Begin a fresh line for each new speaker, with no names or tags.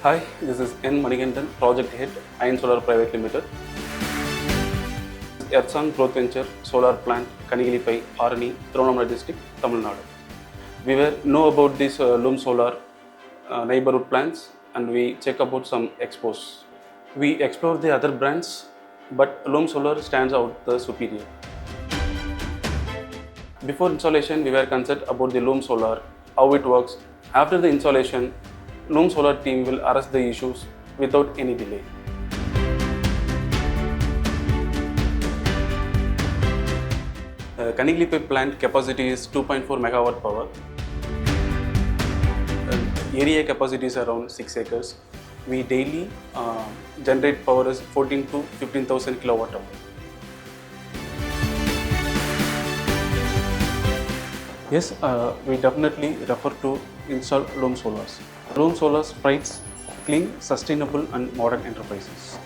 Hi, this is N. Manigandan, Project Head, Iron Solar Private Limited. Earthson Growth Venture Solar Plant, Kanigiluppi, Arani, Tiruvannamalai District, Tamil Nadu. We know about these Loom Solar neighborhood plants and we check about some expos. We explore the other brands, but Loom Solar stands out the superior. Before installation, we were concerned about the Loom Solar, how it works. After the installation, Loom Solar team will address the issues without any delay. Kanigiluppi plant capacity is 2.4 megawatt power. Area capacity is around 6 acres. We daily generate power as 14 to 15,000 kilowatt hour. Yes, we definitely refer to install Loom Solars. Loom Solars prides clean, sustainable and modern enterprises.